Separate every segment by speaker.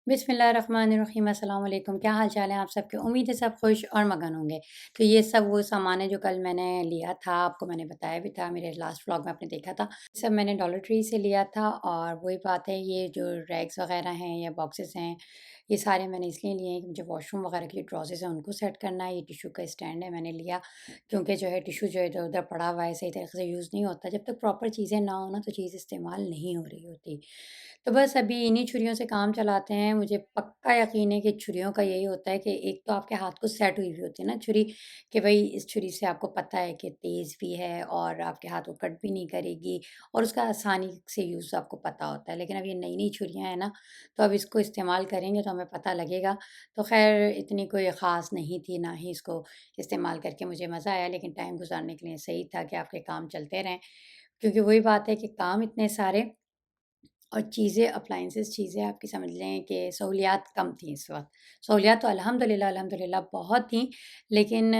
Speaker 1: बिस्मिल्लाहिर्रहमानिर्रहीम अस्सलाम वालेकुम। क्या हाल चाल है आप सबके? उम्मीद है सब खुश और मगन होंगे। तो ये सब वो सामान है जो कल मैंने लिया था, आपको मैंने बताया भी था, मेरे लास्ट व्लॉग में आपने देखा था। सब मैंने डॉलर ट्री से लिया था और वही बात है, ये जो रैक्स वगैरह हैं या बॉक्सेस हैं, ये सारे मैंने इसलिए लिए हैं कि मुझे वॉशरूम वगैरह के जो ड्रॉज़ेज़ हैं उनको सेट करना है। ये टिश्यू का स्टैंड है मैंने लिया, क्योंकि जो है टिश्यू जो है इधर-उधर पड़ा हुआ है, सही तरीके से यूज़ नहीं होता। जब तक प्रॉपर चीज़ें ना हो ना तो चीज़ इस्तेमाल नहीं हो रही होती। तो बस अभी इन्हीं छुरियों से काम चलाते हैं। मुझे पक्का यकीन है कि छुरियों का यही होता है कि एक तो आपके हाथ को सेट हुई हुई होती है ना छुरी, कि भई इस छुरी से आपको पता है कि तेज़ भी है और आपके हाथ को कट भी नहीं करेगी और उसका आसानी से यूज़ आपको पता होता है। लेकिन अब ये नई-नई छुरियाँ हैं ना, तो अब इसको इस्तेमाल करेंगे तो हमें पता लगेगा। तो ख़ैर इतनी कोई ख़ास नहीं थी, ना ही इसको इस्तेमाल करके मुझे मज़ा आया, लेकिन टाइम गुज़ारने के लिए सही था कि आपके काम चलते रहें। क्योंकि वही बात है कि काम इतने सारे और चीज़ें अप्लायंसेस चीज़ें आपकी समझ लें कि सहूलियात कम थी इस वक़्त। सहूलियात तो अल्हम्दुलिल्लाह बहुत थी, लेकिन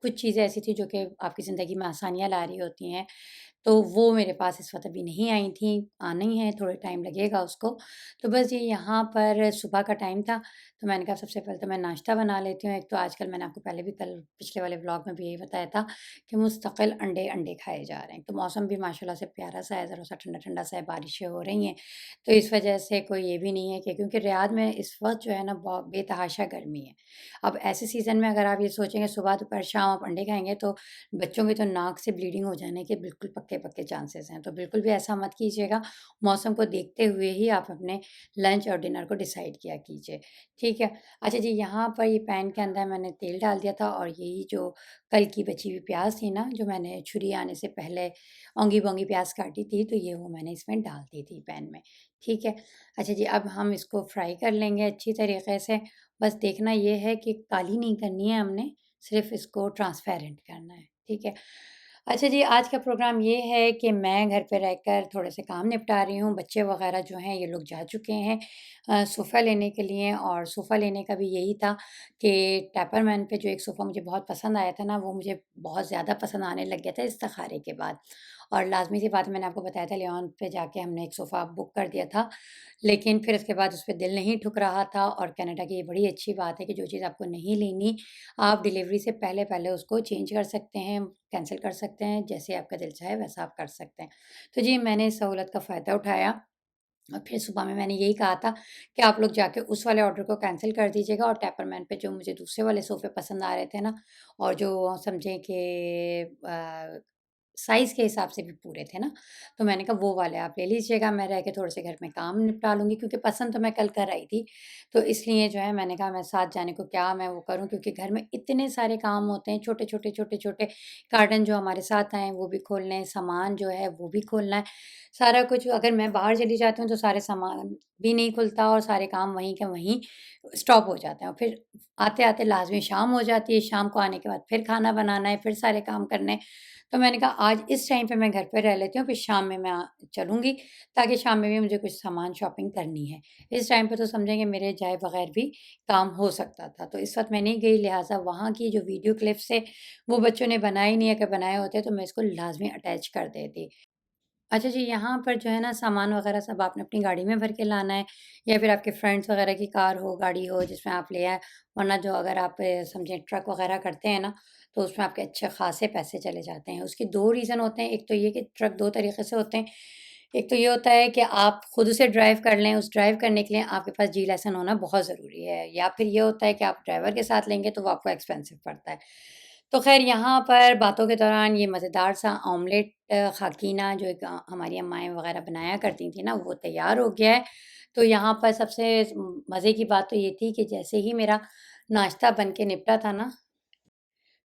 Speaker 1: कुछ चीज़ें ऐसी थी जो कि आपकी ज़िंदगी में आसानियाँ ला रही होती हैं, तो वो मेरे पास इस वक़्त अभी नहीं आई थी, आनी हैं, थोड़ा टाइम लगेगा उसको। तो बस ये यहाँ पर सुबह का टाइम था, तो मैंने कहा सबसे पहले तो मैं नाश्ता बना लेती हूँ। एक तो आजकल मैंने आपको पहले भी कल पिछले वाले व्लॉग में भी यही बताया था कि मुस्तकिल अंडे खाए जा रहे हैं। तो मौसम भी माशाल्लाह से प्यारा-सा है, ज़रा-सा ठंडा-ठंडा सा है, बारिशें हो रही हैं। तो इस वजह से कोई ये भी नहीं है कि क्योंकि रियाद में इस वक़्त जो है ना बहुत बेतहाशा गर्मी है। अब ऐसे सीज़न में अगर आप ये सोचेंगे सुबह, दोपहर, शाम आप अंडे खाएँगे तो बच्चों की तो नाक से ब्लीडिंग हो जाने के बिल्कुल पक्के-पक्के चांसेस हैं। तो बिल्कुल भी ऐसा मत कीजिएगा। मौसम को देखते हुए ही आप अपने लंच और डिनर को डिसाइड किया कीजिए। ठीक है? अच्छा जी, यहाँ पर ये पैन के अंदर मैंने तेल डाल दिया था और यही जो कल की बची हुई प्याज़ थी ना, जो मैंने छुरी आने से पहले औंगी-बौंगी प्याज़ काटी थी, तो ये वो मैंने इसमें डाल दी थी पैन में। ठीक है? अच्छा जी, अब हम इसको फ्राई कर लेंगे अच्छी तरीके से। बस देखना ये है कि काली नहीं करनी है हमने, सिर्फ़ इसको ट्रांसपेरेंट करना है। ठीक है? अच्छा जी, आज का प्रोग्राम ये है कि मैं घर पे रहकर थोड़े से काम निपटा रही हूँ। बच्चे वग़ैरह जो हैं ये लोग जा चुके हैं सोफ़ा लेने के लिए, और सोफ़ा लेने का भी यही था कि टैपरमैन पे जो एक सोफ़ा मुझे बहुत पसंद आया था ना, वो मुझे बहुत ज़्यादा पसंद आने लग गया था इस्तिख़ारे के बाद। और लाज़मी सी बात है, मैंने आपको बताया था लियोन पे जाके हमने एक सोफ़ा बुक कर दिया था, लेकिन फिर उसके बाद उसपे दिल नहीं ठुक रहा था। और कनाडा की ये बड़ी अच्छी बात है कि जो चीज़ आपको नहीं लेनी, आप डिलीवरी से पहले-पहले उसको चेंज कर सकते हैं, कैंसल कर सकते हैं, जैसे आपका दिल चाहे वैसा आप कर सकते हैं। तो जी, मैंने इस सहूलत का फ़ायदा उठाया और फिर सुबह में मैंने यही कहा था कि आप लोग जाके उस वाले ऑर्डर को कैंसल कर दीजिएगा और टैपरमैन पे जो मुझे दूसरे वाले सोफ़े पसंद आ रहे थे ना, और जो समझें कि साइज़ के हिसाब से भी पूरे थे ना, तो मैंने कहा वो वाले आप ले लीजिएगा, मैं रह के थोड़े से घर में काम निपटा लूँगी, क्योंकि पसंद तो मैं कल कर आई थी। तो इसलिए जो है मैंने कहा मैं साथ जाने को क्या मैं वो करूँ, क्योंकि घर में इतने सारे काम होते हैं, छोटे-छोटे, छोटे-छोटे कार्टन जो हमारे साथ आए हैं वो भी खोलने हैं, सामान जो है वो भी खोलना है। सारा कुछ अगर मैं बाहर चली जाती हूँ तो सारे सामान भी नहीं खुलता और सारे काम वहीं के वहीं स्टॉप हो जाते हैं, और फिर आते-आते लाज़मी शाम हो जाती है, शाम को आने के बाद फिर खाना बनाना है, फिर सारे काम करने हैं। तो मैंने कहा आज इस टाइम पे मैं घर पे रह लेती हूँ, फिर शाम में मैं चलूँगी, ताकि शाम में भी मुझे कुछ सामान शॉपिंग करनी है। इस टाइम पे तो समझेंगे मेरे जाए बगैर भी काम हो सकता था। तो इस वक़्त मैं नहीं गई, लिहाज़ा वहाँ की जो वीडियो क्लिप्स थे, वो बच्चों ने बनाई नहीं है, अगर बनाए होते तो मैं इसको लाज़मी अटैच कर देती। अच्छा जी, यहाँ पर जो है ना सामान वग़ैरह सब आपने अपनी गाड़ी में भर के लाना है, या फिर आपके फ्रेंड्स वग़ैरह की कार हो, गाड़ी हो जिसमें आप ले आएँ। वरना जो अगर आप समझें ट्रक वग़ैरह करते हैं ना, तो उसमें आपके अच्छे ख़ासे पैसे चले जाते हैं। उसके 2 रीज़न होते हैं, एक तो ये कि ट्रक 2 तरीक़े से होते हैं। एक तो ये होता है कि आप खुद उसे ड्राइव कर लें, उस ड्राइव करने के लिए आपके पास जी लाइसेंस होना बहुत ज़रूरी है, या फिर ये होता है कि आप ड्राइवर के साथ लेंगे तो वो आपको एक्सपेंसिव पड़ता है। तो ख़ैर यहाँ पर बातों के दौरान ये मज़ेदार सा ऑमलेट खाकीना जो एक हमारी अम्माएँ वग़ैरह बनाया करती थी ना, वो तैयार हो गया है। तो यहाँ पर सबसे मज़े की बात तो ये थी कि जैसे ही मेरा नाश्ता बन के निपटा था ना,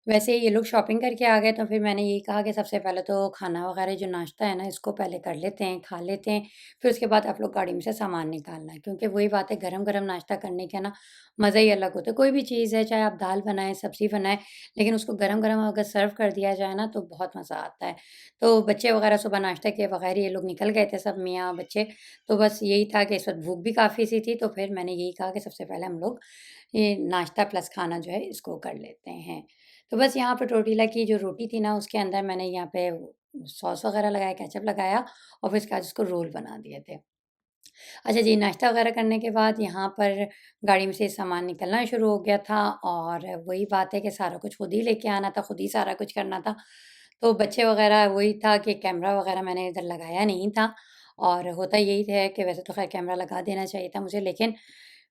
Speaker 1: वैसे ये लोग शॉपिंग करके आ गए तो फिर मैंने यही कहा कि सबसे पहले तो खाना वगैरह जो नाश्ता है ना इसको पहले कर लेते हैं, खा लेते हैं, फिर उसके बाद आप लोग गाड़ी में से सामान निकालना है। क्योंकि वही बात है गरम-गरम नाश्ता करने का ना मज़ा ही अलग होता है। कोई भी चीज़ है चाहे आप दाल बनाएँ, सब्ज़ी बनाएँ, लेकिन उसको गरम-गरम अगर सर्व कर दिया जाए ना तो बहुत मज़ा आता है। तो बच्चे वगैरह सुबह नाश्ता किए बगैर ये लोग निकल गए थे सब मियाँ बच्चे, तो बस यही था कि इस वक़्त भूख भी काफ़ी सी थी तो फिर मैंने यही कहा कि सबसे पहले हम लोग ये नाश्ता प्लस खाना जो है इसको कर लेते हैं। तो बस यहाँ पे टोर्टिला की जो रोटी थी ना उसके अंदर मैंने यहाँ पे सॉस वगैरह लगाया, केचअप लगाया और फिर उसके बाद उसको रोल बना दिए थे। अच्छा जी, नाश्ता वगैरह करने के बाद यहाँ पर गाड़ी में से सामान निकलना शुरू हो गया था और वही बात है कि सारा कुछ खुद ही लेके आना था, खुद ही सारा कुछ करना था। तो बच्चे वगैरह वही था कि कैमरा वगैरह मैंने इधर लगाया नहीं था और होता यही है कि वैसे तो ख़ैर कैमरा लगा देना चाहिए था मुझे, लेकिन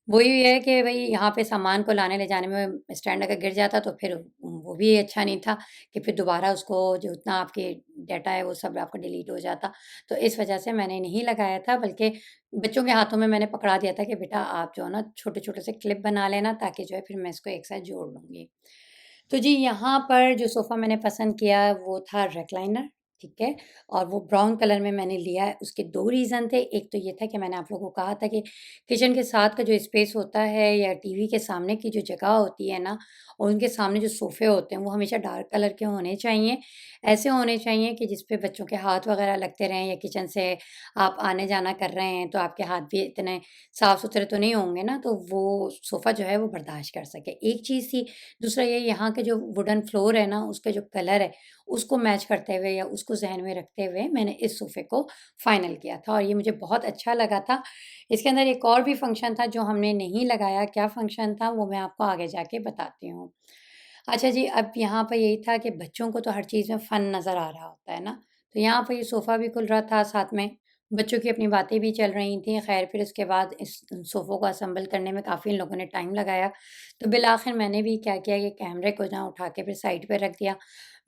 Speaker 1: वही है कि भई यहाँ पे सामान को लाने ले जाने में स्टैंड अगर गिर जाता तो फिर वो भी अच्छा नहीं था कि फिर दोबारा उसको जो उतना आपके डाटा है वो सब आपका डिलीट हो जाता। तो इस वज़ह से मैंने नहीं लगाया था, बल्कि बच्चों के हाथों में मैंने पकड़ा दिया था कि बेटा आप जो है ना छोटे-छोटे से क्लिप बना लेना ताकि जो है फिर मैं इसको एक साथ जोड़ लूँगी। तो जी यहाँ पर जो सोफ़ा मैंने पसंद किया वो था रेक्लाइनर, ठीक है? और वो ब्राउन कलर में मैंने लिया है, उसके 2 रीज़न थे। एक तो ये था कि मैंने आप लोगों को कहा था कि किचन के साथ का जो स्पेस होता है या टीवी के सामने की जो जगह होती है ना और उनके सामने जो सोफ़े होते हैं वो हमेशा डार्क कलर के होने चाहिए। ऐसे होने चाहिए कि जिस पे बच्चों के हाथ वग़ैरह लगते रहें या किचन से आप आने-जाना कर रहे हैं तो आपके हाथ भी इतने साफ-सुथरे तो नहीं होंगे ना, तो वो सोफ़ा जो है वो बर्दाश्त कर सके। एक चीज़ थी, दूसरा ये यहाँ के जो वुडन फ्लोर है ना, उसका जो कलर है, उसको मैच करते हुए या उसको ज़हन में रखते हुए मैंने इस सोफ़े को फ़ाइनल किया था और ये मुझे बहुत अच्छा लगा था। इसके अंदर एक और भी फ़ंक्शन था जो हमने नहीं लगाया, क्या फ़ंक्शन था वो मैं आपको आगे जाके बताती हूँ। अच्छा जी, अब यहाँ पे यही था कि बच्चों को तो हर चीज़ में फ़न नज़र आ रहा होता है ना, तो यहाँ पे ये सोफ़ा भी खुल रहा था, साथ में बच्चों की अपनी बातें भी चल रही थी। ख़ैर फिर उसके बाद इस सोफ़ों को असेंबल करने में काफ़ी इन लोगों ने टाइम लगाया, तो बिल-आख़िर मैंने भी क्या किया कि कैमरे को ना उठा के फिर साइड पे रख दिया।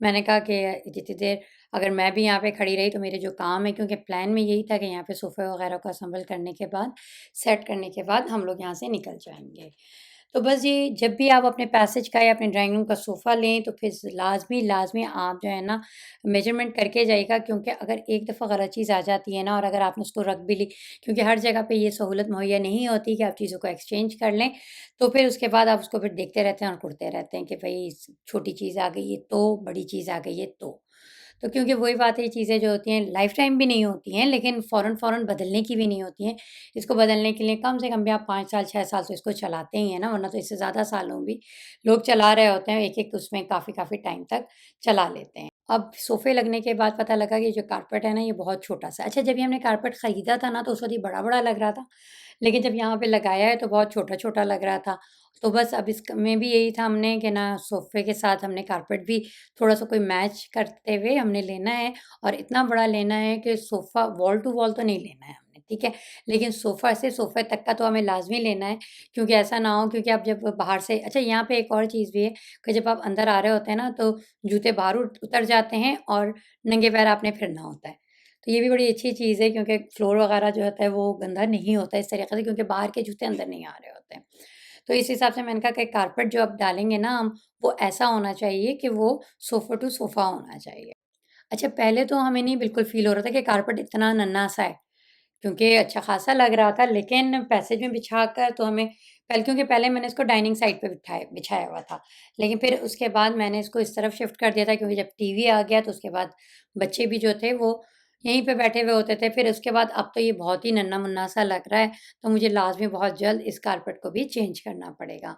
Speaker 1: मैंने कहा कि जितनी देर अगर मैं भी यहाँ पे खड़ी रही तो मेरे जो काम है, क्योंकि प्लान में यही था कि यहाँ पे सोफ़े वग़ैरह को असेंबल करने के बाद, सेट करने के बाद हम लोग यहाँ से निकल जाएँगे। तो बस ये जब भी आप अपने पैसेज का या अपने ड्राइंग रूम का सोफ़ा लें तो फिर लाज़मी आप जो है ना मेज़रमेंट करके जाइएगा, क्योंकि अगर एक दफ़ा गलत चीज़ आ जाती है ना और अगर आपने उसको रख भी ली, क्योंकि हर जगह पे ये सहूलत मुहैया नहीं होती कि आप चीज़ों को एक्सचेंज कर लें, तो फिर उसके बाद आप उसको फिर देखते रहते हैं और कुढ़ते रहते हैं कि भई छोटी चीज़ आ गई है तो, बड़ी चीज़ आ गई है तो। तो क्योंकि वही बात है, ये चीज़ें जो होती हैं लाइफ़ टाइम भी नहीं होती हैं, लेकिन फ़ौरन-फ़ौरन बदलने की भी नहीं होती हैं। इसको बदलने के लिए कम से कम भी आप 5 साल, 6 साल तो इसको चलाते ही हैं ना, वरना तो इससे ज़्यादा सालों भी लोग चला रहे होते हैं, एक-एक उसमें काफ़ी-काफ़ी टाइम तक चला लेते हैं। अब सोफ़े लगने के बाद पता लगा कि जो कारपेट है ना, ये बहुत छोटा-सा है। अच्छा, जब ये हमने कारपेट खरीदा था ना, तो उस वक़्त ये बड़ा-बड़ा लग रहा था, लेकिन जब यहाँ पे लगाया है तो बहुत छोटा-छोटा लग रहा था। तो बस अब इसक में भी यही था हमने कि ना सोफ़े के साथ हमने कारपेट भी थोड़ा-सा कोई मैच करते हुए हमने लेना है और इतना बड़ा लेना है कि सोफ़ा वॉल टू वॉल तो नहीं लेना है हमने, ठीक है? लेकिन सोफ़ा से सोफ़े तक का तो हमें लाज़मी लेना है, क्योंकि ऐसा ना हो क्योंकि आप जब बाहर से अच्छा यहाँ पे एक और चीज़ भी है कि जब आप अंदर आ रहे होते हैं ना, तो जूते बाहर उतर जाते हैं और नंगे पैर आपने फिरना होता है। तो ये भी बड़ी अच्छी चीज़ है, क्योंकि फ्लोर वगैरह जो होता है वो गंदा नहीं होता इस तरीके से, क्योंकि बाहर के जूते अंदर नहीं आ रहे होते हैं। तो इस हिसाब से मैंने कहा कि कारपेट जो अब डालेंगे ना हम, वो ऐसा होना चाहिए कि वो सोफ़ा टू सोफ़ा होना चाहिए। अच्छा, पहले तो हमें नहीं बिल्कुल फ़ील हो रहा था कि कारपेट इतना नन्हा-सा है, क्योंकि अच्छा खासा लग रहा था, लेकिन पैसेज में बिछाकर तो हमें पहले मैंने इसको डाइनिंग साइड पे बिछाया हुआ था। लेकिन फिर उसके बाद मैंने इसको इस तरफ शिफ्ट कर दिया था, क्योंकि जब टीवी आ गया तो उसके बाद बच्चे भी जो थे वो यहीं पे बैठे हुए होते थे। फिर उसके बाद अब तो ये बहुत ही नन्हा-मुन्ना सा लग रहा है, तो मुझे लाज़मी बहुत जल्द इस कारपेट को भी चेंज करना पड़ेगा।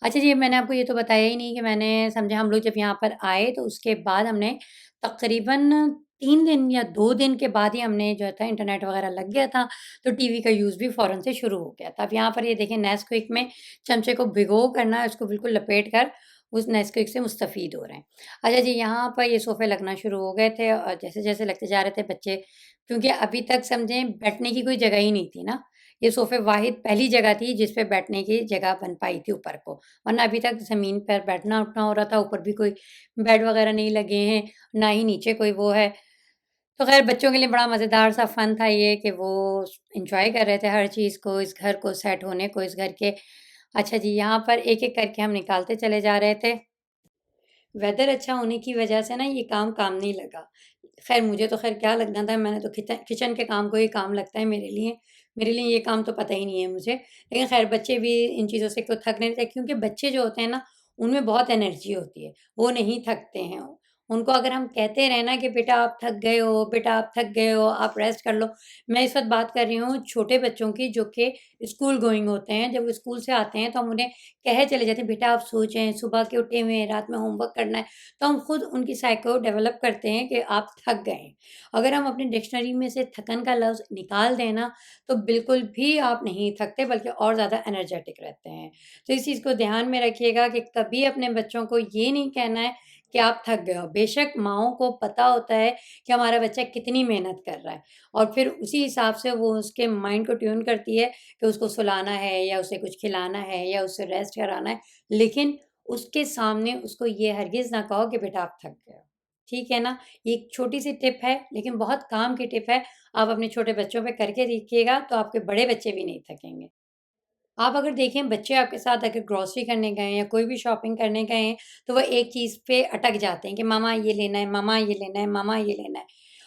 Speaker 1: अच्छा जी, मैंने आपको ये तो बताया ही नहीं कि मैंने समझे हम लोग जब यहाँ पर आए तो उसके बाद हमने तकरीबन 3 दिन या 2 दिन के बाद ही हमने जो था इंटरनेट वग़ैरह लग गया था, तो टीवी का यूज़ भी फ़ौरन से शुरू हो गया था। अब यहाँ पर ये देखें नेस्क्विक में चमचे को भिगो कर ना उसको बिल्कुल लपेट कर उस नेस्क्विक से मुस्तफ़ीद हो रहे हैं। अच्छा जी, यहाँ पर ये सोफ़े लगना शुरू हो गए थे और जैसे-जैसे लगते जा रहे थे बच्चे, क्योंकि अभी तक समझें बैठने की कोई जगह ही नहीं थी ना। ये सोफ़े वाहिद पहली जगह थी जिस पे बैठने की जगह बन पाई थी ऊपर को, वरना अभी तक ज़मीन पर बैठना-उठना हो रहा था, ऊपर भी कोई बेड वग़ैरह नहीं लगे हैं, ना ही नीचे कोई वो है। तो ख़ैर बच्चों के लिए बड़ा मज़ेदार सा फ़न था ये कि वो एन्जॉय कर रहे थे हर चीज़ को, इस घर को सेट होने को, इस घर के अच्छा जी, यहाँ पर एक-एक करके हम निकालते चले जा रहे थे। वेदर अच्छा होने की वजह से ना ये काम नहीं लगा। ख़ैर मुझे तो ख़ैर क्या लगना था, मैंने तो किचन के काम को ही काम लगता है मेरे लिए। मेरे लिए ये काम तो पता ही नहीं है मुझे। लेकिन ख़ैर बच्चे भी इन चीज़ों से तो थक नहीं रहे, क्योंकि बच्चे जो होते हैं ना, उनमें बहुत एनर्जी होती है, वो नहीं थकते हैं। उनको अगर हम कहते रहें ना कि बेटा आप थक गए हो, बेटा आप थक गए हो, आप रेस्ट कर लो। मैं इस वक़्त बात कर रही हूँ छोटे बच्चों की, जो कि स्कूल गोइंग होते हैं। जब वो स्कूल से आते हैं तो हम उन्हें कहे चले जाते हैं, बेटा आप सो जाएँ, सुबह के उठे हुए हैं, रात में होमवर्क करना है। तो हम खुद उनकी साइको डेवलप करते हैं कि आप थक गए हैं। अगर हम अपनी डिक्शनरी में से थकन का लफ्ज़ निकाल दें ना, तो बिल्कुल भी आप नहीं थकते, बल्कि और ज़्यादा एनर्जेटिक रहते हैं। तो इस चीज़ को ध्यान में रखिएगा कि कभी अपने बच्चों को ये नहीं कहना है कि आप थक गए हो। बेशक माँओं को पता होता है कि हमारा बच्चा कितनी मेहनत कर रहा है, और फिर उसी हिसाब से वो उसके माइंड को ट्यून करती है कि उसको सुलाना है या उसे कुछ खिलाना है या उसे रेस्ट कराना है। लेकिन उसके सामने उसको ये हरगिज़ ना कहो कि बेटा आप थक गए हो। ठीक है ना? ये एक छोटी-सी टिप है, लेकिन बहुत काम की टिप है। आप अपने छोटे बच्चों पे करके देखिएगा, तो आपके बड़े बच्चे भी नहीं थकेंगे। आप अगर देखें, बच्चे आपके साथ अगर ग्रोसरी करने गए हैं या कोई भी शॉपिंग करने गए हैं, तो वो एक चीज़ पे अटक जाते हैं कि मम्मा ये लेना है, मम्मा ये लेना है, मम्मा ये लेना है।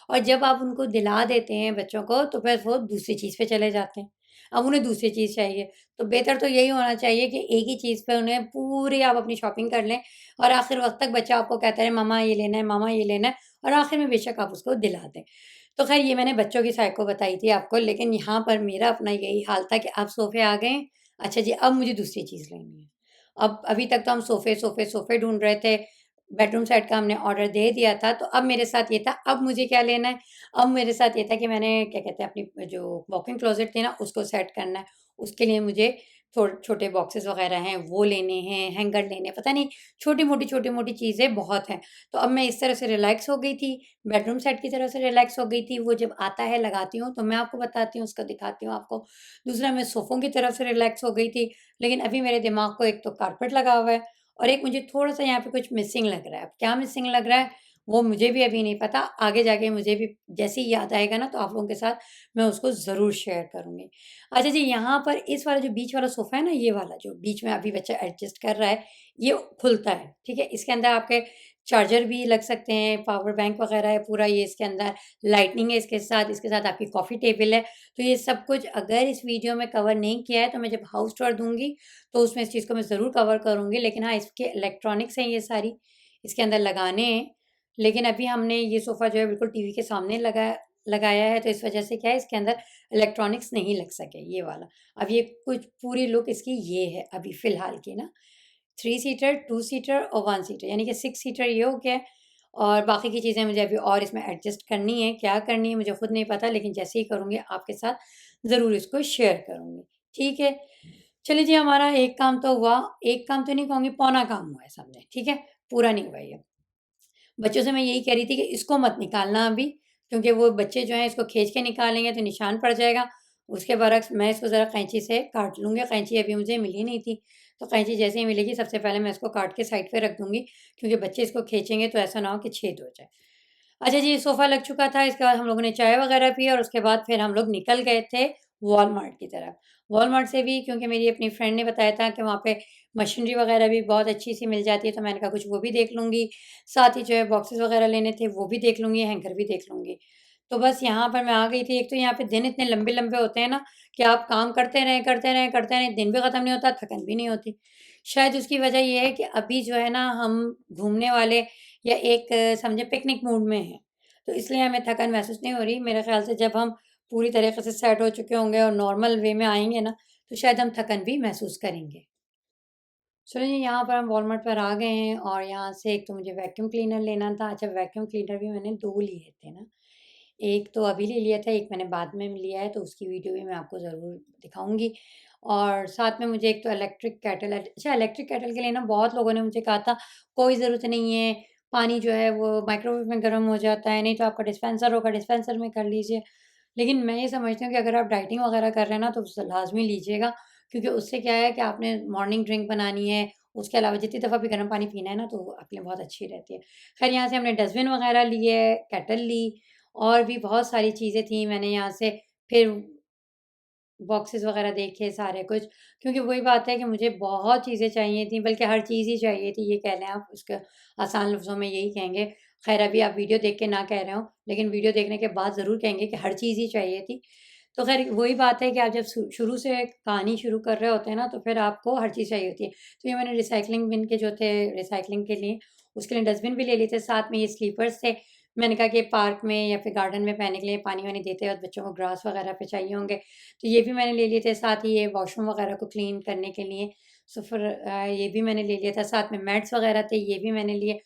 Speaker 1: और जब आप उनको दिला देते हैं बच्चों को, तो फिर वो दूसरी चीज़ पे चले जाते हैं। अब उन्हें दूसरी चीज़ चाहिए, तो बेहतर तो यही होना चाहिए कि एक ही चीज़ पे उन्हें पूरी आप अपनी शॉपिंग कर लें, और आखिर वक़्त तक बच्चा आपको कहता रहे मम्मा ये लेना है, मम्मा ये लेना है, और आखिर में बेशक आप उसको दिला दें। तो ख़ैर ये मैंने बच्चों की साइको बताई थी आपको, लेकिन यहाँ पर मेरा अपना यही हाल था कि आप सोफ़े आ गए, अच्छा जी, अब मुझे दूसरी चीज़ लेनी है। अब अभी तक तो हम सोफ़े, सोफ़े, सोफ़े ढूँढ रहे थे, बेडरूम सेट का हमने ऑर्डर दे दिया था, तो अब मेरे साथ ये था, अब मुझे क्या लेना है? अब मेरे साथ ये था कि मैंने क्या कहते हैं, अपनी जो वॉक-इन क्लोज़ेट थी ना, उसको सेट करना है। उसके लिए मुझे छोटे बॉक्सेस वग़ैरह हैं, वो लेने हैं, हैंगर लेने हैं, पता नहीं छोटी-मोटी चीज़ें बहुत हैं। तो अब मैं इस तरह से रिलैक्स हो गई थी, बेडरूम सेट की तरह से रिलैक्स हो गई थी। वो जब आता है, लगाती हूँ, तो मैं आपको बताती हूँ, उसका दिखाती हूँ आपको। दूसरा, मैं सोफ़ों की तरफ से रिलैक्स हो गई थी, लेकिन अभी मेरे दिमाग को एक तो कारपेट लगा हुआ है, और एक मुझे थोड़ा-सा यहाँ पे कुछ मिसिंग लग रहा है। अब क्या मिसिंग लग रहा है, वो मुझे भी अभी नहीं पता। आगे जाके मुझे भी जैसे ही याद आएगा ना, तो आप लोगों के साथ मैं उसको ज़रूर शेयर करूँगी। अच्छा जी, यहाँ पर इस वाला जो बीच वाला सोफ़ा है ना, ये वाला जो बीच में अभी बच्चा एडजस्ट कर रहा है, ये खुलता है, ठीक है? इसके अंदर आपके चार्जर भी लग सकते हैं, पावर बैंक वग़ैरह है पूरा ये इसके अंदर, लाइटनिंग है इसके साथ आपकी कॉफ़ी टेबल है। तो ये सब कुछ अगर इस वीडियो में कवर नहीं किया है, तो मैं जब हाउस टूर दूँगी, तो उसमें इस चीज़ को मैं ज़रूर कवर करूँगी। लेकिन हाँ, इसके इलेक्ट्रॉनिक्स हैं ये सारी, इसके अंदर लगाने हैं। लेकिन अभी हमने ये सोफ़ा जो है बिल्कुल टीवी के सामने लगाया है, तो इस वज़ह से क्या है, इसके अंदर इलेक्ट्रॉनिक्स नहीं लग सके, ये वाला। अब ये कुछ पूरी लुक इसकी ये है अभी फ़िलहाल की ना। 3 सीटर, 2 सीटर और 1 सीटर, यानी कि 6 सीटर ये हो गया है, और बाकी की चीज़ें मुझे अभी और इसमें एडजस्ट करनी है। क्या करनी है मुझे खुद नहीं पता, लेकिन जैसे ही करूँगी आपके साथ ज़रूर इसको शेयर करूँगी। ठीक है? चलिए जी, हमारा एक काम तो हुआ, एक काम तो नहीं कहूँगी, पौना काम हुआ है समझे, ठीक है? पूरा नहीं हुआ ये। बच्चों से मैं यही कह रही थी कि इसको मत निकालना अभी, क्योंकि वो बच्चे जो हैं इसको खींच के निकालेंगे तो निशान पड़ जाएगा। उसके बरक्स मैं इसको ज़रा कैंची से काट लूँगी, कैंची अभी मुझे मिली नहीं थी, तो कैंची जैसे ही मिलेगी सबसे पहले मैं इसको काट के साइड पे रख दूँगी, क्योंकि बच्चे इसको खींचेंगे तो ऐसा ना हो कि छेद हो जाए। अच्छा जी, सोफ़ा लग चुका था, इसके बाद हम लोगों ने चाय वग़ैरह पी, और उसके बाद फिर हम लोग निकल गए थे वॉलमार्ट की तरफ। वॉलमार्ट से भी, क्योंकि मेरी अपनी फ्रेंड ने बताया था कि वहाँ पे मशीनरी वग़ैरह भी बहुत अच्छी-सी मिल जाती है, तो मैंने कहा कुछ वो भी देख लूँगी। साथ ही जो है बॉक्सेस वग़ैरह लेने थे, वो भी देख लूँगी, हैंगर भी देख लूँगी। तो बस यहाँ पर मैं आ गई थी। एक तो यहाँ पे दिन इतने लंबे-लंबे होते हैं ना, कि आप काम करते रहें, दिन भी ख़त्म नहीं होता, थकन भी नहीं होती। शायद उसकी वजह ये है कि अभी जो है ना, हम घूमने वाले या एक समझे पिकनिक मूड में हैं, तो इसलिए हमें थकान महसूस नहीं हो रही। मेरे ख़्याल से जब हम पूरी तरीके से सेट हो चुके होंगे और नॉर्मल वे में आएँगे ना, तो शायद हम थकन भी महसूस करेंगे। चलो जी, यहाँ पर हम वॉलमार्ट पर आ गए हैं, और यहाँ से एक तो मुझे वैक्यूम क्लीनर लेना था। अच्छा, वैक्यूम क्लीनर भी मैंने 2 लिए थे ना। एक तो अभी ले लिया था, एक मैंने बाद में लिया है, तो उसकी वीडियो भी मैं आपको ज़रूर दिखाऊँगी। और साथ में मुझे एक तो इलेक्ट्रिक केटल है। अच्छा, इलेक्ट्रिक केटल के लिए ना बहुत लोगों ने मुझे कहा था, कोई ज़रूरत नहीं है, पानी जो है वो माइक्रोवेव में गर्म हो जाता है, नहीं तो आपका डिस्पेंसर होगा, डिस्पेंसर में कर लीजिए। लेकिन मैं ये समझती हूँ कि अगर आप डाइटिंग वगैरह कर रहे हैं ना, तो लाज़मी लीजिएगा, क्योंकि उससे क्या है कि आपने मॉर्निंग ड्रिंक बनानी है, उसके अलावा जितनी दफ़ा भी गर्म पानी पीना है ना, तो वो आपके लिए बहुत अच्छी रहती है। ख़ैर यहाँ से हमने डस्टबिन वगैरह लिए, केटल ली, और भी बहुत सारी चीज़ें थी। मैंने यहाँ से फिर बॉक्सेस वगैरह देखे सारे कुछ, क्योंकि वही बात है कि मुझे बहुत चीज़ें चाहिए थी, बल्कि हर चीज़ ही चाहिए थी, ये कह लें आप, उसके आसान लफ्ज़ों में यही कहेंगे। ख़ैर अभी आप वीडियो देख के ना कह रहे हो, लेकिन वीडियो देखने के बाद ज़रूर कहेंगे कि हर चीज़ ही चाहिए थी। तो ख़ैर वही बात है कि आप जब शुरू से कहानी शुरू कर रहे होते हैं ना, तो फिर आपको हर चीज़ चाहिए होती है। तो ये मैंने रिसाइक्लिंग बिन के जो थे, रिसाइक्लिंग के लिए, उसके लिए डस्टबिन भी ले लिए थे, साथ में ये स्लीपर्स थे। मैंने कहा कि पार्क में या फिर गार्डन में पहनने के लिए पानी-वानी देते वक़्त बच्चों को ग्रास वगैरह पे चाहिए होंगे, तो ये भी मैंने ले लिए थे। साथ ही ये वॉशरूम वगैरह को क्लीन करने के लिए, सो फिर ये भी मैंने ले लिया था। साथ में मैट्स वगैरह थे, ये भी मैंने लिए।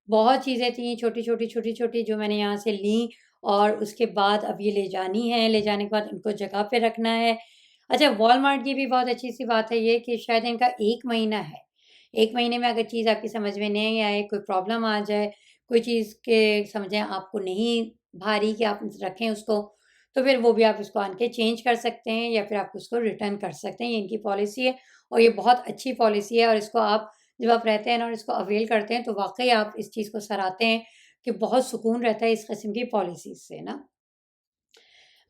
Speaker 1: बहुत चीज़ें थी छोटी-छोटी, छोटी-छोटी, जो मैंने यहाँ से ली, और उसके बाद अब ये ले जानी है। ले जाने के बाद इनको जगह पे रखना है। अच्छा, वॉलमार्ट की भी बहुत अच्छी-सी बात है ये कि शायद इनका 1 महीना है। 1 महीने में अगर चीज़ आपकी समझ में नहीं आए, कोई प्रॉब्लम आ जाए, कोई चीज़ के समझें आपको नहीं भारी कि आप रखें उसको, तो फिर वो भी आप उसको आन के चेंज कर सकते हैं या फिर आप उसको रिटर्न कर सकते हैं। ये इनकी पॉलिसी है और ये बहुत अच्छी पॉलिसी है, और इसको आप जब आप रहते हैं ना और इसको अवेल करते हैं, तो वाक़ई आप इस चीज़ को सराहते हैं कि बहुत सुकून रहता है इस किस्म की पॉलिसीज़ से ना।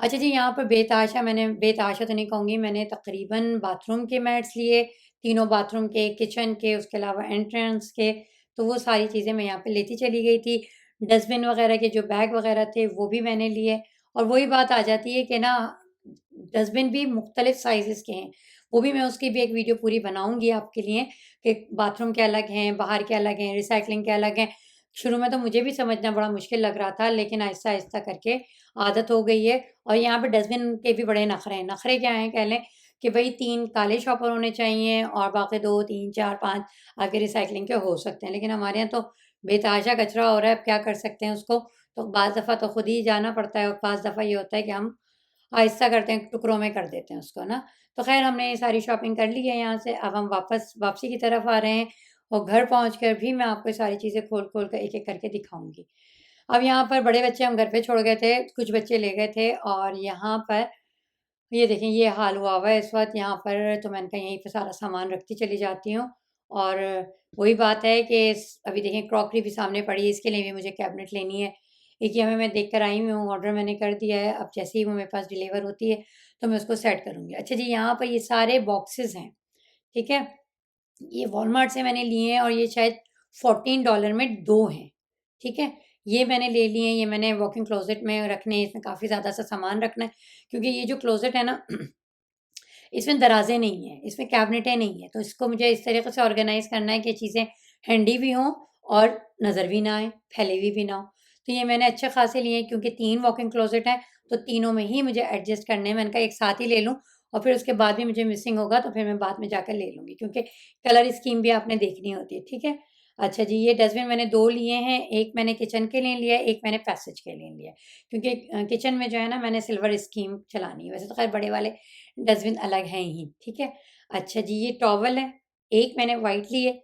Speaker 1: अच्छा जी, यहाँ पर बेतहाशा तो नहीं कहूँगी, मैंने तकरीबन बाथरूम के मैट्स लिए, तीनों बाथरूम के, किचन के, उसके अलावा एंट्रेंस के, तो वो सारी चीज़ें मैं यहाँ पे लेती चली गई थी। डस्टबिन वगैरह के जो बैग वगैरह थे, वो भी मैंने लिए, और वही बात आ जाती है कि ना, डस्टबिन भी मुख्तलिफ़ साइज़ेज़ के हैं। वो भी मैं उसकी भी एक वीडियो पूरी बनाऊँगी आपके लिए कि बाथरूम के अलग हैं, बाहर के अलग हैं, रिसाइक्लिंग के अलग हैं। शुरू में तो मुझे भी समझना बड़ा मुश्किल लग रहा था, लेकिन आहिस्ता-आहिस्ता करके आदत हो गई है। और यहाँ पे डस्टबिन के भी बड़े नखरे हैं। नखरे क्या हैं कह लें कि भई 3 काले शॉपर होने चाहिए और बाकी 2, 3, 4, 5 आपके रिसाइक्लिंग के हो सकते हैं। लेकिन हमारे यहाँ तो बेतहाशा कचरा हो रहा है, अब क्या कर सकते हैं उसको? तो बाज़ दफ़ा तो खुद ही जाना पड़ता है और बाज़ दफ़ा ये होता है कि हम आहिस्ता करते हैं, टुकड़ों में कर देते हैं उसको ना। तो ख़ैर हमने ये सारी शॉपिंग कर ली है यहाँ से, अब हम वापसी की तरफ आ रहे हैं, और घर पहुँचकर भी मैं आपको ये सारी चीज़ें खोल-खोल कर एक-एक करके दिखाऊँगी। अब यहाँ पर बड़े बच्चे हम घर पे छोड़ गए थे, कुछ बच्चे ले गए थे, और यहाँ पर ये देखें ये हाल हुआ हुआ है इस वक़्त यहाँ पर, तो मैंने कहा यहीं पे सारा सामान रखती चली जाती हूँ। और वही बात है कि अभी देखें क्रॉकरी भी सामने पड़ी है, इसके लिए भी मुझे कैबिनेट लेनी है। एक ये हमें मैं देख कर आई हूँ, ऑर्डर मैंने कर दिया है, अब जैसे ही वो मेरे पास डिलीवर होती है, तो मैं उसको सेट करूँगी। अच्छा जी, यहाँ पर ये सारे बॉक्सेस हैं, ठीक है? ये वॉलमार्ट से मैंने लिए हैं और ये शायद $14 में 2 हैं, ठीक है? ये मैंने ले लिए हैं, ये मैंने वॉकिंग क्लोज़ेट में रखने हैं, इसमें काफ़ी ज़्यादा सा सामान रखना है, क्योंकि ये जो क्लोज़ेट है ना, इसमें दराज़ें नहीं हैं, इसमें कैबिनेटें नहीं हैं, तो इसको मुझे इस तरीके से ऑर्गेनाइज़ करना है कि चीज़ें हैंडी भी हों और नज़र भी ना आएँ, फैली हुई भी ना हो। तो ये मैंने अच्छे खासे लिए हैं, क्योंकि 3 वॉकिंग क्लोज़ेट हैं, तो तीनों में ही मुझे एडजस्ट करने हैं। मैंने कहा एक साथ ही ले लूँ, और फिर उसके बाद भी मुझे मिसिंग होगा तो फिर मैं बाद में जाकर ले लूँगी, क्योंकि कलर स्कीम भी आपने देखनी होती है, ठीक है? अच्छा जी, ये डस्टबिन मैंने 2 लिए हैं, एक मैंने किचन के लिए लिया है, एक मैंने पैसेज के लिए लिया है, क्योंकि किचन में जो है ना, मैंने सिल्वर स्कीम चलानी है, वैसे तो ख़ैर बड़े वाले डस्टबिन अलग हैं ही, ठीक है? अच्छा जी, ये टॉवल है, एक मैंने व्हाइट ली है,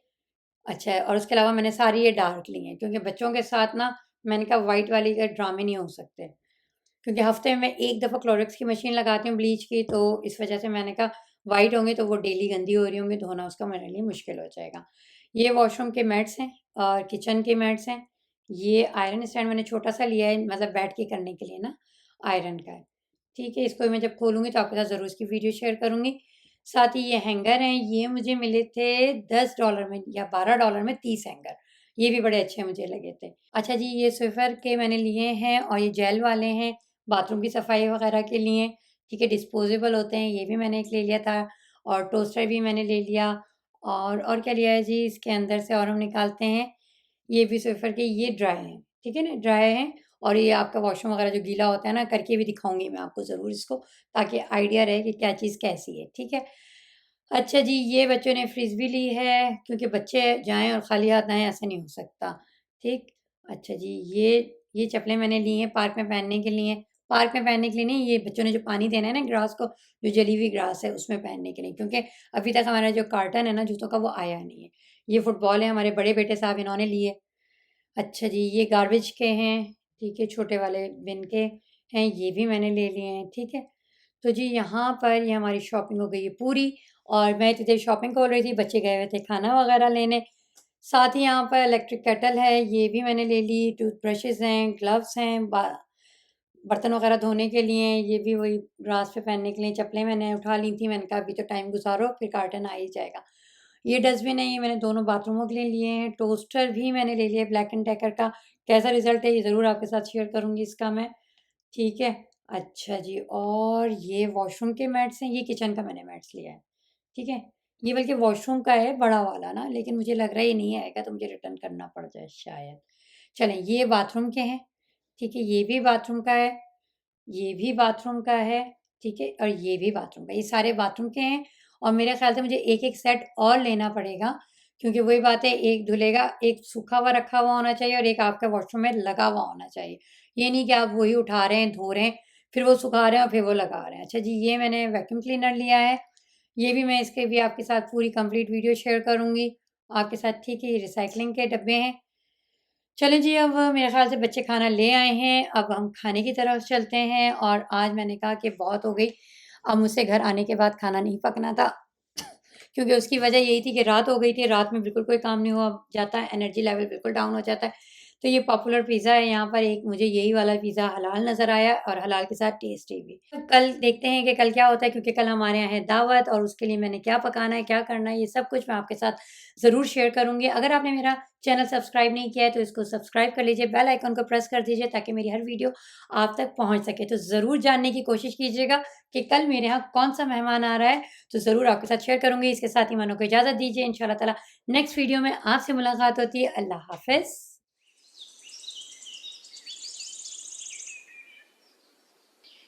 Speaker 1: अच्छा है, और उसके अलावा मैंने सारी ये डार्क ली हैं, क्योंकि बच्चों के साथ ना मैंने कहा व्हाइट वाली के ड्रामे नहीं हो सकते। क्योंकि हफ्ते में 1 दफ़ा क्लोरेक्स की मशीन लगाती हूँ ब्लीच की, तो इस वज़ह से मैंने कहा व्हाइट होंगी तो वो डेली गंदी हो रही होंगी, धोना उसका मेरे लिए मुश्किल हो जाएगा। ये वॉशरूम के मैट्स हैं और किचन के मैट्स हैं। ये आयरन स्टैंड मैंने छोटा-सा लिया है, मतलब बैठ के करने के लिए ना, आयरन का है। ठीक है, इसको मैं जब खोलूँगी तो आपके साथ ज़रूर इसकी वीडियो शेयर करूँगी। साथ ही ये हैंगर हैं, ये मुझे मिले थे $10 में या $12 में 30 हैंगर। ये भी बड़े अच्छे मुझे लगे थे। अच्छा जी, ये स्विफ़र के मैंने लिए हैं और ये जेल वाले हैं। बाथरूम की सफाई वगैरह के लिए, ठीक है, डिस्पोजेबल होते हैं, ये भी मैंने एक ले लिया था, और टोस्टर भी मैंने ले लिया, और क्या लिया है जी इसके अंदर से, और हम निकालते हैं, ये भी स्विफ़र के, ये ड्राई हैं, ठीक है ना? ड्राई हैं, और ये आपका वॉशरूम वगैरह जो गीला होता है ना, करके भी दिखाऊँगी मैं आपको ज़रूर इसको, ताकि आइडिया रहे कि क्या चीज़ कैसी है, ठीक है? अच्छा जी, ये बच्चों ने फ्रिस्बी ली है, क्योंकि बच्चे जाएँ और खाली हाथ आएँ, ऐसा नहीं हो सकता, ठीक? अच्छा जी, ये चप्पलें मैंने ली हैं पार्क में पहनने के लिए। पार्क में पहनने के लिए नहीं, ये बच्चों ने जो पानी देना है ना ग्रास को, जो जली हुई ग्रास है उसमें पहनने के लिए, क्योंकि अभी तक हमारा जो कार्टन है ना जूतों का, वो आया नहीं है। ये फुटबॉल है, हमारे बड़े बेटे साहब इन्होंने लिए। अच्छा जी, ये गार्बेज के हैं, ठीक है, छोटे वाले बिन के हैं, ये भी मैंने ले लिए हैं, ठीक है। तो जी यहाँ पर ये हमारी शॉपिंग हो गई है पूरी, और मैं इतनी देर शॉपिंग कर रही थी, बच्चे गए हुए थे खाना वगैरह लेने। साथ ही यहाँ पर इलेक्ट्रिक केटल है, ये भी मैंने ले ली, टूथब्रशेज़ हैं, ग्लव्स हैं, बर्तन वगैरह धोने के लिए, ये भी वही ग्रास पे पहनने के लिए चप्पलें मैंने उठा ली थी। मैंने कहा अभी तो टाइम गुज़ारो, फिर कार्टन आ ही जाएगा। ये डस्टबिन है, ये मैंने दोनों बाथरूमों के लिए लिए हैं। टोस्टर भी मैंने ले लिया ब्लैक एंड डेकर का। कैसा रिज़ल्ट है ये ज़रूर आपके साथ शेयर करूँगी इसका मैं, ठीक है? अच्छा जी, और ये वॉशरूम के मैट्स हैं, ये किचन का मैंने मैट्स लिया है, ठीक है? ये बल्कि वॉशरूम का है बड़ा वाला ना, लेकिन मुझे लग रहा है ये नहीं आएगा तो मुझे रिटर्न करना पड़ जाए शायद। चलें, ये बाथरूम के हैं, ठीक है? ये भी बाथरूम का है, ये भी बाथरूम का है, ठीक है? और ये भी बाथरूम का है। ये सारे बाथरूम के हैं और मेरे ख़्याल से मुझे एक-एक सेट और लेना पड़ेगा, क्योंकि वही बात है, एक धुलेगा, एक सूखा हुआ रखा हुआ होना चाहिए और एक आपका वॉशरूम में लगा हुआ होना चाहिए। ये नहीं कि आप वही उठा रहे हैं, धो रहे हैं, फिर वो सुखा रहे हैं और फिर वो लगा रहे हैं। अच्छा जी, ये मैंने वैक्यूम क्लीनर लिया है, ये भी मैं इसके भी आपके साथ पूरी कंप्लीट वीडियो शेयर करूँगी आपके साथ, ठीक है? ये रिसाइक्लिंग के डब्बे हैं। चलें जी, अब मेरे ख़्याल से बच्चे खाना ले आए हैं, अब हम खाने की तरफ चलते हैं और आज मैंने कहा कि बहुत हो गई, अब मुझसे घर आने के बाद खाना नहीं पकना था क्योंकि उसकी वजह यही थी कि रात हो गई थी, रात में बिल्कुल कोई काम नहीं हुआ जाता है, एनर्जी लेवल बिल्कुल डाउन हो जाता है। तो ये पॉपुलर पिज़्ज़ा है यहाँ पर एक, मुझे यही वाला पिज़्ज़ा हलाल नज़र आया और हलाल के साथ टेस्टी भी। तो कल देखते हैं कि कल क्या होता है, क्योंकि कल हमारे यहाँ है दावत और उसके लिए मैंने क्या पकाना है, क्या करना है, ये सब कुछ मैं आपके साथ ज़रूर शेयर करूँगी। अगर आपने मेरा चैनल सब्सक्राइब नहीं किया है तो इसको सब्सक्राइब कर लीजिए, बेल आइकन को प्रेस कर दीजिए ताकि मेरी हर वीडियो आप तक पहुँच सके। तो ज़रूर जानने की कोशिश कीजिएगा कि कल मेरे यहाँ कौन-सा मेहमान आ रहा है, तो ज़रूर आपके साथ शेयर करूँगी। इसके साथ ईमानों को इजाज़त दीजिए। इंशाअल्लाह ताला नेक्स्ट वीडियो में आपसे मुलाकात होती है। अल्लाह हाफ़िज़।